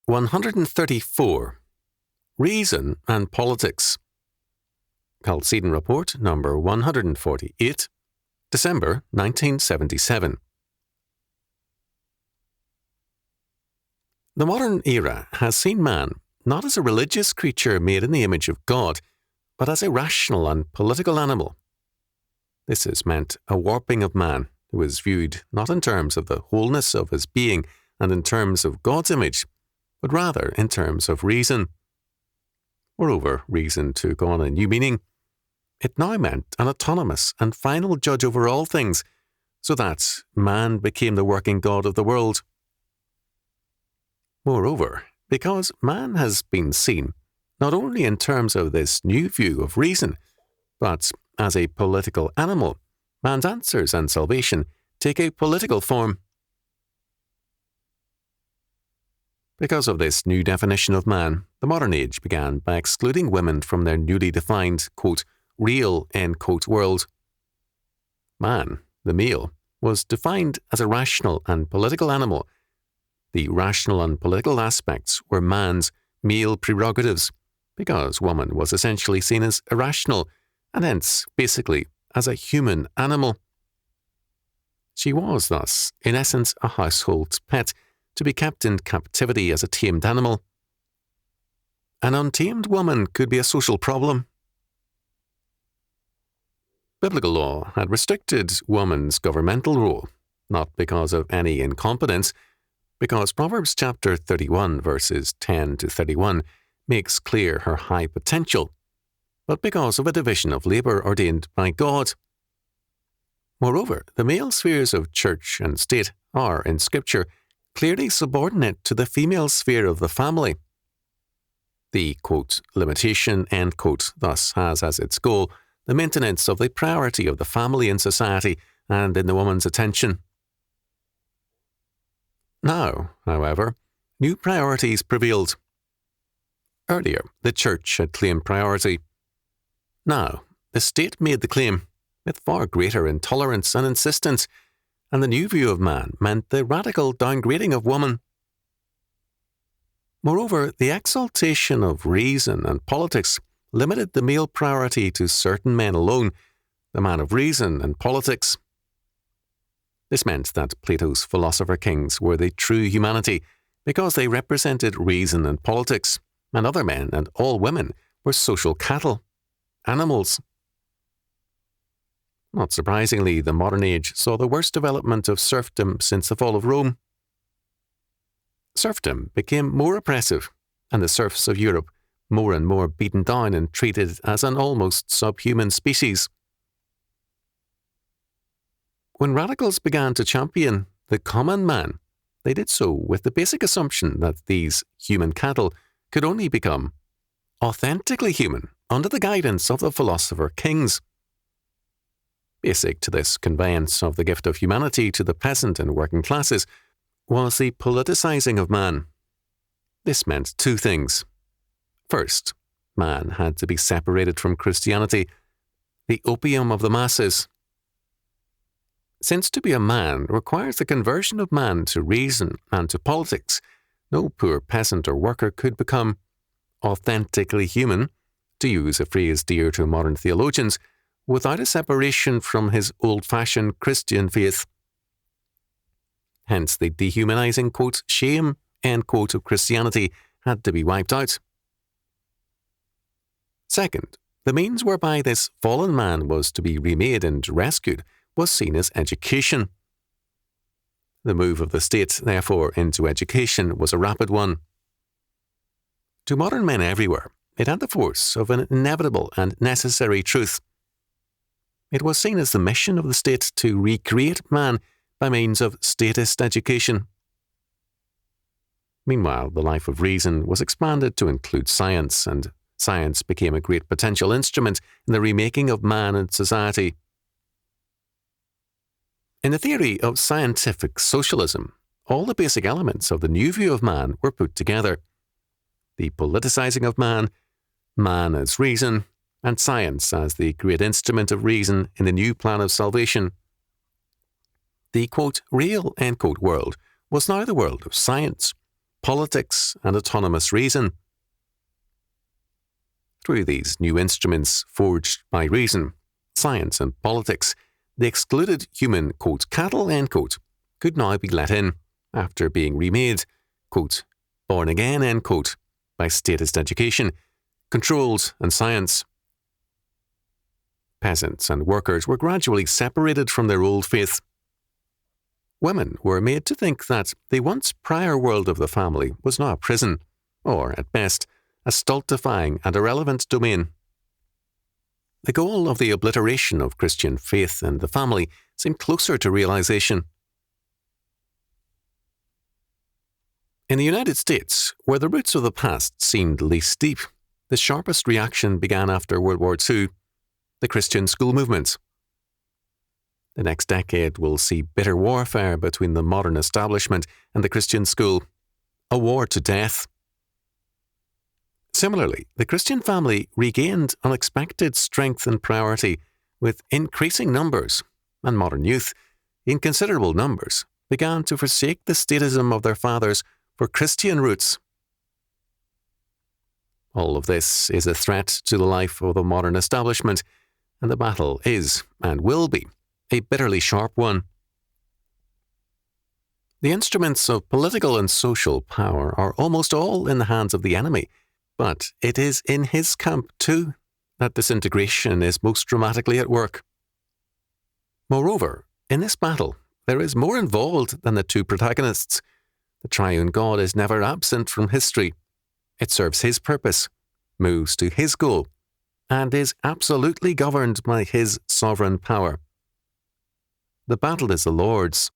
134. Reason and Politics. Chalcedon Report number 148, December 1977. The modern era has seen man not as a religious creature made in the image of God, but as a rational and political animal. This has meant a warping of man, who is viewed not in terms of the wholeness of his being and in terms of God's image, but rather in terms of reason. Moreover, reason took on a new meaning. It now meant an autonomous and final judge over all things, so that man became the working God of the world. Moreover, because man has been seen not only in terms of this new view of reason, but as a political animal, man's answers and salvation take a political form. Because of this new definition of man, the modern age began by excluding women from their newly defined, quote, real, end quote, world. Man, the male, was defined as a rational and political animal. The rational and political aspects were man's male prerogatives, because woman was essentially seen as irrational, and hence, basically, as a human animal. She was thus, in essence, a household pet, to be kept in captivity as a tamed animal. An untamed woman could be a social problem. Biblical law had restricted woman's governmental role, not because of any incompetence, because Proverbs chapter 31 verses 10 to 31 makes clear her high potential, but because of a division of labour ordained by God. Moreover, the male spheres of church and state are, in Scripture, clearly subordinate to the female sphere of the family. The, quote, limitation, end quote, thus has as its goal the maintenance of the priority of the family in society and in the woman's attention. Now, however, new priorities prevailed. Earlier, the church had claimed priority. Now, the state made the claim, with far greater intolerance and insistence, and the new view of man meant the radical downgrading of woman. Moreover, the exaltation of reason and politics limited the male priority to certain men alone, the man of reason and politics. This meant that Plato's philosopher kings were the true humanity, because they represented reason and politics, and other men and all women were social cattle, animals. Not surprisingly, the modern age saw the worst development of serfdom since the fall of Rome. Serfdom became more oppressive, and the serfs of Europe more and more beaten down and treated as an almost subhuman species. When radicals began to champion the common man, they did so with the basic assumption that these human cattle could only become authentically human under the guidance of the philosopher kings. Basic to this conveyance of the gift of humanity to the peasant and working classes was the politicizing of man. This meant two things. First, man had to be separated from Christianity, the opium of the masses. Since to be a man requires the conversion of man to reason and to politics, no poor peasant or worker could become authentically human, to use a phrase dear to modern theologians, without a separation from his old-fashioned Christian faith. Hence the dehumanizing, quote, shame, end quote, of Christianity had to be wiped out. Second, the means whereby this fallen man was to be remade and rescued was seen as education. The move of the state, therefore, into education was a rapid one. To modern men everywhere, it had the force of an inevitable and necessary truth. It was seen as the mission of the state to recreate man by means of statist education. Meanwhile, the life of reason was expanded to include science, and science became a great potential instrument in the remaking of man and society. In the theory of scientific socialism, all the basic elements of the new view of man were put together. The politicizing of man, man as reason, and science as the great instrument of reason in the new plan of salvation. The, quote, real, end quote, world was now the world of science, politics, and autonomous reason. Through these new instruments forged by reason, science and politics, the excluded human, quote, cattle, end quote, could now be let in after being remade, quote, born again, end quote, by statist education, controls and science. Peasants and workers were gradually separated from their old faith. Women were made to think that the once prior world of the family was now a prison, or, at best, a stultifying and irrelevant domain. The goal of the obliteration of Christian faith and the family seemed closer to realization. In the United States, where the roots of the past seemed least deep, the sharpest reaction began after World War II, the Christian school movement. The next decade will see bitter warfare between the modern establishment and the Christian school, a war to death. Similarly, the Christian family regained unexpected strength and priority with increasing numbers, and modern youth, in considerable numbers, began to forsake the statism of their fathers for Christian roots. All of this is a threat to the life of the modern establishment, and the battle is, and will be, a bitterly sharp one. The instruments of political and social power are almost all in the hands of the enemy, but it is in his camp, too, that disintegration is most dramatically at work. Moreover, in this battle, there is more involved than the two protagonists. The triune God is never absent from history. It serves his purpose, moves to his goal, and is absolutely governed by his sovereign power. The battle is the Lord's,